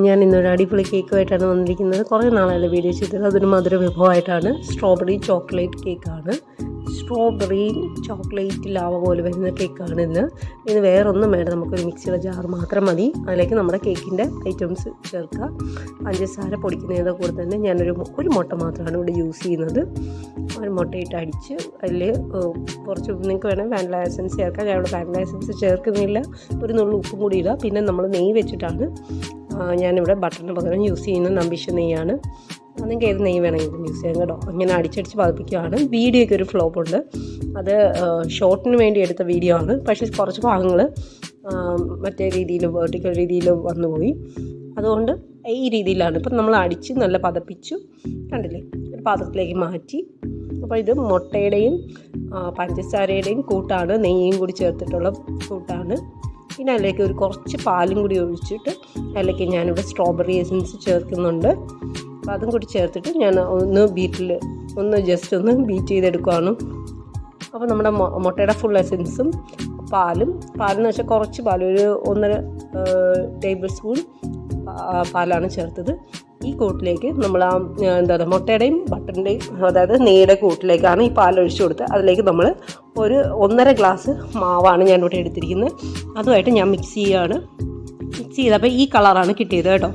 ഞാൻ ഇന്നൊരു അടിപൊളി കേക്കുമായിട്ടാണ് വന്നിരിക്കുന്നത്. കുറേ നാളായല്ലോ വീഡിയോ ചെയ്തത്. അതൊരു മധുര വിഭവമായിട്ടാണ്. സ്ട്രോബെറി ചോക്ലേറ്റ് കേക്കാണ്. സ്ട്രോബെറി ചോക്ലേറ്റ് ലാവ പോലെ വരുന്ന കേക്കാണ് ഇന്ന് വേറൊന്നും വേണ്ട. നമുക്കൊരു മിക്സിയുടെ ജാർ മാത്രം മതി. അതിലേക്ക് നമ്മുടെ കേക്കിൻ്റെ ഐറ്റംസ് ചേർക്കുക. പഞ്ചസാര പൊടിക്കുന്നതിൻ്റെ കൂടെ തന്നെ ഞാനൊരു മുട്ട മാത്രമാണ് ഇവിടെ യൂസ് ചെയ്യുന്നത്. ഒരു മുട്ടയിട്ട് അടിച്ച് അതിൽ കുറച്ച് നിങ്ങൾക്ക് വേണേൽ വാനില എസൻസ് ചേർക്കാം. ഞാൻ ഇവിടെ വാനില എസൻസ് ചേർക്കുന്നില്ല. ഒരു നുള്ളു ഉപ്പും കൂടി ഇടുക. പിന്നെ നമ്മൾ നെയ്യ് വെച്ചിട്ടാണ് ഞാനിവിടെ ബട്ടറിന് പകരം യൂസ് ചെയ്യുന്നത് നമ്പിശ നെയ്യാണ്. നിങ്ങൾക്ക് ഏത് നെയ്യ് വേണമെങ്കിലും യൂസ് ചെയ്യാം കേട്ടോ. ഇങ്ങനെ അടിച്ചടിച്ച് പതിപ്പിക്കുകയാണ്. വീഡിയോയ്ക്ക് ഒരു ഫ്ലോപ്പ് ഉണ്ട്. അത് ഷോർട്ടിന് വേണ്ടി എടുത്ത വീഡിയോ ആണ്. പക്ഷേ കുറച്ച് ഭാഗങ്ങൾ മറ്റേ രീതിയിൽ വെർട്ടിക്കൽ രീതിയിൽ വന്നുപോയി. അതുകൊണ്ട് ഈ രീതിയിലാണ് ഇപ്പം നമ്മൾ അടിച്ച് നല്ല പതപ്പിച്ചു. കണ്ടില്ലേ, ഒരു പാത്രത്തിലേക്ക് മാറ്റി. അപ്പോൾ ഇത് മുട്ടയുടെയും പഞ്ചസാരയുടെയും കൂട്ടാണ്, നെയ്യും കൂടി ചേർത്തിട്ടുള്ള കൂട്ടാണ്. പിന്നെ അതിലേക്ക് ഒരു കുറച്ച് പാലും കൂടി ഒഴിച്ചിട്ട് അതിലേക്ക് ഞാനിവിടെ സ്ട്രോബെറി എസൻസ് ചേർക്കുന്നുണ്ട്. അപ്പോൾ അതും കൂടി ചേർത്തിട്ട് ഞാൻ ജസ്റ്റ് ഒന്ന് ബീറ്റ് ചെയ്തെടുക്കുകയാണ്. അപ്പോൾ നമ്മുടെ മുട്ടയുടെ ഫുൾ എസൻസും പാലെന്ന് വെച്ചാൽ കുറച്ച് പാൽ, ഒരു 1.5 ടേബിൾ സ്പൂൺ പാലാണ് ചേർത്തത്. ഈ കൂട്ടിലേക്ക് നമ്മൾ മുട്ടയുടെയും ബട്ടറിൻ്റെയും, അതായത് നെയ്യുടെ കൂട്ടിലേക്കാണ് ഈ പാലൊഴിച്ച് കൊടുത്ത് അതിലേക്ക് നമ്മൾ ഒരു 1.5 ഗ്ലാസ് മാവാണ് ഞാനിവിടെ എടുത്തിരിക്കുന്നത്. അതുമായിട്ട് ഞാൻ മിക്സ് ചെയ്തപ്പോൾ ഈ കളറാണ് കിട്ടിയത് കേട്ടോ.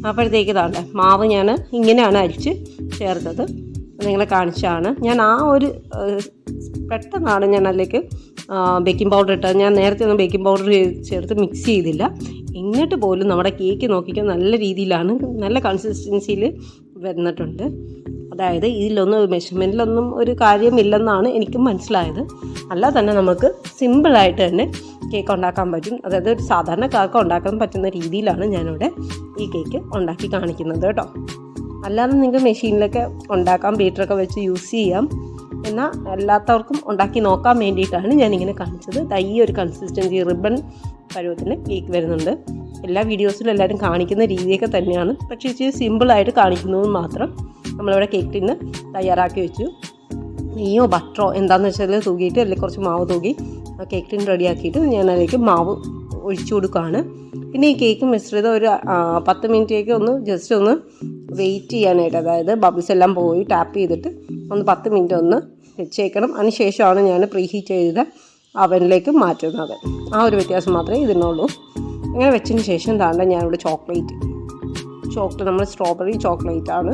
അപ്പോഴത്തേക്ക് ഇതാണ്ട് മാവ് ഞാൻ ഇങ്ങനെയാണ് അരിച്ച് ചേർത്തത്. നിങ്ങളെ കാണിച്ചാണ് ഞാൻ പെട്ടെന്നാണ് ഞാൻ അതിലേക്ക് ബേക്കിംഗ് പൗഡർ ഇട്ടത്. ഞാൻ നേരത്തെ ഒന്നും ബേക്കിംഗ് പൗഡർ ചേർത്ത് മിക്സ് ചെയ്തില്ല. എന്നിട്ട് പോലും നമ്മുടെ കേക്ക് നോക്കിക്കാൻ നല്ല രീതിയിലാണ്, നല്ല കൺസിസ്റ്റൻസിയിൽ വന്നിട്ടുണ്ട്. അതായത് മെഷർമെൻറ്റിലൊന്നും ഒരു കാര്യമില്ലെന്നാണ് എനിക്ക് മനസ്സിലായത്. അല്ലാതെ തന്നെ നമുക്ക് സിമ്പിളായിട്ട് തന്നെ കേക്ക് ഉണ്ടാക്കാൻ പറ്റും. അതായത് ഒരു സാധാരണക്കാർക്ക് ഉണ്ടാക്കാൻ പറ്റുന്ന രീതിയിലാണ് ഞാനിവിടെ ഈ കേക്ക് ഉണ്ടാക്കി കാണിക്കുന്നത് കേട്ടോ. അല്ലാതെ നിങ്ങൾക്ക് മെഷീനിലൊക്കെ ഉണ്ടാക്കാം, ബീറ്ററൊക്കെ വെച്ച് യൂസ് ചെയ്യാം. എന്നാൽ അല്ലാത്തവർക്കും ഉണ്ടാക്കി നോക്കാൻ വേണ്ടിയിട്ടാണ് ഞാനിങ്ങനെ കാണിച്ചത്. ഈ ഒരു കൺസിസ്റ്റൻസി റിബൺ പരുവത്തിന് കേക്ക് വരുന്നുണ്ട്. എല്ലാ വീഡിയോസിലും എല്ലാവരും കാണിക്കുന്ന രീതിയൊക്കെ തന്നെയാണ്. പക്ഷേ ഇച്ചിരി സിമ്പിളായിട്ട് കാണിക്കുന്നത് മാത്രം. നമ്മളിവിടെ കേക്ക് ടിന്ന് തയ്യാറാക്കി വെച്ചു. നെയ്യോ ബട്ടറോ എന്താണെന്ന് വെച്ചാൽ തൂക്കിയിട്ട് അതിൽ കുറച്ച് മാവ് തൂക്കി കേക്ക് ടിൻ റെഡിയാക്കിയിട്ട് ഞാൻ അതിലേക്ക് മാവ് ഒഴിച്ചു കൊടുക്കുകയാണ്. പിന്നെ ഈ കേക്ക് മിശ്രിതം ഒരു 10 മിനിറ്റേക്ക് ജസ്റ്റ് ഒന്ന് വെയിറ്റ് ചെയ്യാനായിട്ട്, അതായത് ബബിൾസ് എല്ലാം പോയി ടാപ്പ് ചെയ്തിട്ട് 10 മിനിറ്റ് ഒന്ന് വെച്ചേക്കണം. അതിനുശേഷമാണ് ഞാൻ പ്രീ ഹീറ്റ് ചെയ്ത അവനിലേക്ക് മാറ്റുന്നത്. ആ ഒരു വ്യത്യാസം മാത്രമേ ഇതിനുള്ളൂ. അങ്ങനെ വെച്ചതിന് ശേഷം ഞാനിവിടെ ചോക്ലേറ്റ് നമ്മൾ സ്ട്രോബെറി ചോക്ലേറ്റാണ്,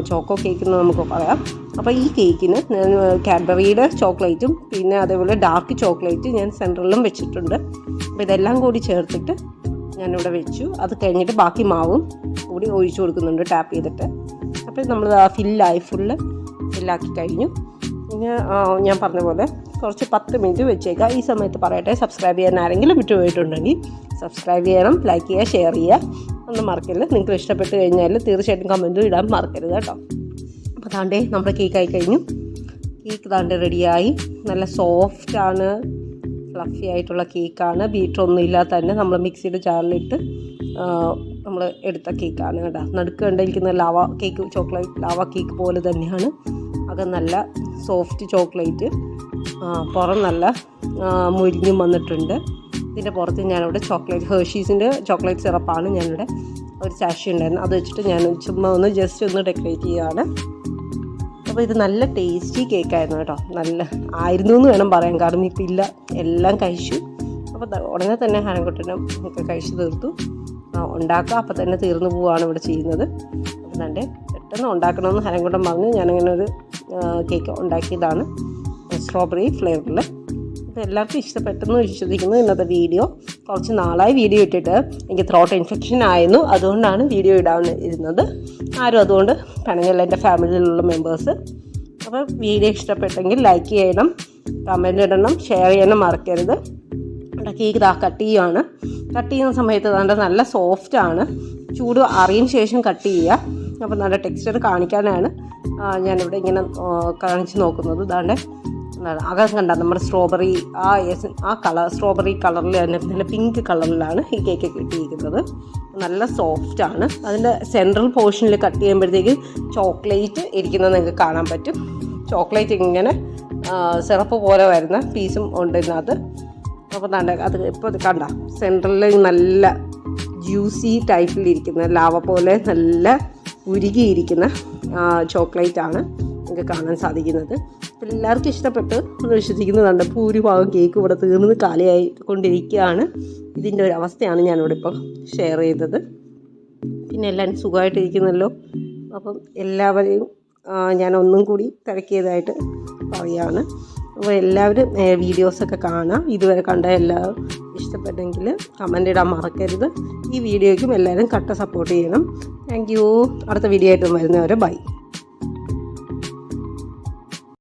ചോക്കോ കേക്ക് എന്ന് നമുക്ക് പറയാം. അപ്പോൾ ഈ കേക്കിന് ഞാൻ കാഡ്ബറിയുടെ ചോക്ലേറ്റും പിന്നെ അതേപോലെ ഡാർക്ക് ചോക്ലേറ്റ് ഞാൻ സെൻറ്ററിലും വെച്ചിട്ടുണ്ട്. അപ്പോൾ ഇതെല്ലാം കൂടി ചേർത്തിട്ട് ഞാനിവിടെ വെച്ചു. അത് കഴിഞ്ഞിട്ട് ബാക്കി മാവും കൂടി ഒഴിച്ചു കൊടുക്കുന്നുണ്ട് ടാപ്പ് ചെയ്തിട്ട്. അപ്പോൾ നമ്മൾ ഫില്ലാക്കി കഴിഞ്ഞു. പിന്നെ ഞാൻ പറഞ്ഞ പോലെ കുറച്ച് 10 മിനിറ്റ് വെച്ചേക്കാം. ഈ സമയത്ത് പറയട്ടെ, സബ്സ്ക്രൈബ് ചെയ്യാൻ ആരെങ്കിലും വിട്ടുപോയിട്ടുണ്ടെങ്കിൽ സബ്സ്ക്രൈബ് ചെയ്യണം, ലൈക്ക് ചെയ്യുക, ഷെയർ ചെയ്യുക, ഒന്നും മറക്കരുത്. നിങ്ങൾക്ക് ഇഷ്ടപ്പെട്ട് കഴിഞ്ഞാൽ തീർച്ചയായിട്ടും കമൻറ്റും ഇടാൻ മറക്കരുത് കേട്ടോ. അപ്പോൾ നമ്മുടെ കേക്ക് ആയി കഴിഞ്ഞു. കേക്ക് റെഡിയായി. നല്ല സോഫ്റ്റാണ്, ഫ്ലഫി ആയിട്ടുള്ള കേക്കാണ്. ബീറ്ററൊന്നും ഇല്ലാതെ തന്നെ നമ്മൾ മിക്സിയുടെ ജാറിലിട്ട് നമ്മൾ എടുത്ത കേക്കാണ് കേട്ടോ. നടുക്ക് കണ്ടിരിക്കുന്ന ലാവ കേക്ക് പോലെ തന്നെയാണ്. അത് നല്ല സോഫ്റ്റ് ചോക്ലേറ്റ്, പുറം നല്ല മുരിഞ്ഞും വന്നിട്ടുണ്ട്. ഇതിൻ്റെ പുറത്ത് ഞാനിവിടെ ഹെർഷീസിൻ്റെ ചോക്ലേറ്റ് സിറപ്പാണ് ഞാനിവിടെ ഒരു സാഷി ഉണ്ടായിരുന്നു. അത് വെച്ചിട്ട് ഞാൻ ചുമ്മാ ജസ്റ്റ് ഒന്ന് ഡെക്കറേറ്റ് ചെയ്യുകയാണ്. അപ്പോൾ ഇത് നല്ല ടേസ്റ്റി കേക്കായിരുന്നു കേട്ടോ. ആയിരുന്നു എന്ന് വേണം പറയാൻ, കാരണം ഇപ്പം ഇല്ല, എല്ലാം കഴിച്ചു. അപ്പോൾ ഉടനെ തന്നെ ഹരൻകുട്ടനും ഒക്കെ കഴിച്ചു തീർത്തു. ഉണ്ടാക്കുക അപ്പോൾ തന്നെ തീർന്നു പോവുകയാണ് ഇവിടെ ചെയ്യുന്നത്. അപ്പം പെട്ടെന്ന് ഉണ്ടാക്കണമെന്ന് ഹരൻകുട്ടൻ പറഞ്ഞു. ഞാനങ്ങനെ ഒരു കേക്ക് ഉണ്ടാക്കിയതാണ് സ്ട്രോബെറി ഫ്ലേവറിൽ. അപ്പോൾ എല്ലാവർക്കും ഇഷ്ടപ്പെട്ടെന്ന് വിശ്വസിക്കുന്നു. ഇന്നത്തെ വീഡിയോ കുറച്ച് നാളായി വീഡിയോ ഇട്ടിട്ട് എനിക്ക് ത്രോട്ട് ഇൻഫെക്ഷൻ ആയിരുന്നു. അതുകൊണ്ടാണ് വീഡിയോ ഇരുന്നത്. ആരും അതുകൊണ്ട് പണങ്ങല്ല, എൻ്റെ ഫാമിലിയിലുള്ള മെമ്പേഴ്സ്. അപ്പോൾ വീഡിയോ ഇഷ്ടപ്പെട്ടെങ്കിൽ ലൈക്ക് ചെയ്യണം, കമൻറ്റ് ഇടണം, ഷെയർ ചെയ്യണം മറക്കരുത്. കേക്ക് കട്ട് ചെയ്യുകയാണ്. കട്ട് ചെയ്യുന്ന സമയത്ത് നല്ല സോഫ്റ്റാണ്. ചൂട് അറിയതിന് ശേഷം കട്ട് ചെയ്യുക. അപ്പോൾ നല്ല ടെക്സ്ചർ കാണിക്കാനാണ് ഞാനിവിടെ ഇങ്ങനെ കാണിച്ച് നോക്കുന്നത്. അകം കണ്ട നമ്മുടെ സ്ട്രോബെറി സ്ട്രോബെറി കളറിൽ തന്നെ നല്ല പിങ്ക് കളറിലാണ് ഈ കേക്ക് കിട്ടിയിരിക്കുന്നത്. നല്ല സോഫ്റ്റാണ്. അതിൻ്റെ സെൻട്രൽ പോർഷനിൽ കട്ട് ചെയ്യുമ്പോഴത്തേക്ക് ചോക്ലേറ്റ് ഇരിക്കുന്നത് നിങ്ങൾക്ക് കാണാൻ പറ്റും. ചോക്ലേറ്റ് ഇങ്ങനെ സിറപ്പ് പോലെ വരുന്ന പീസും ഉണ്ട് ഇതിനകത്ത്. അപ്പോൾ അത് ഇപ്പോൾ കണ്ട സെൻട്രലിൽ നല്ല ജ്യൂസി ടൈപ്പിലിരിക്കുന്ന ലാവ പോലെ നല്ല ഉരുകിയിരിക്കുന്ന ചോക്ലേറ്റാണ് നിങ്ങൾക്ക് കാണാൻ സാധിക്കുന്നത്. അപ്പോൾ എല്ലാവർക്കും ഇഷ്ടപ്പെട്ട് എന്ന് വിശ്വസിക്കുന്നതുണ്ട്. ഭൂരിഭാഗം കേക്ക് ഇവിടെ തീർന്ന് കാലിയായി കൊണ്ടിരിക്കുകയാണ്. ഇതിൻ്റെ ഒരു അവസ്ഥയാണ് ഞാനിവിടെ ഇപ്പോൾ ഷെയർ ചെയ്തത്. പിന്നെ എല്ലാവരും സുഖമായിട്ടിരിക്കുന്നല്ലോ. അപ്പം എല്ലാവരെയും ഞാൻ ഒന്നും കൂടി തിരക്കിയതായിട്ട് പറയുകയാണ്. അപ്പോൾ എല്ലാവരും വീഡിയോസൊക്കെ കാണാം. ഇതുവരെ കണ്ട എല്ലാവരും ഇഷ്ടപ്പെട്ടെങ്കിൽ കമൻ്റ് ഇടാൻ മറക്കരുത്. ഈ വീഡിയോയ്ക്കും എല്ലാവരും കട്ട സപ്പോർട്ട് ചെയ്യണം. Thank you. അടുത്ത വീഡിയോ ആയിട്ട് വരുന്നവരെ ബൈ.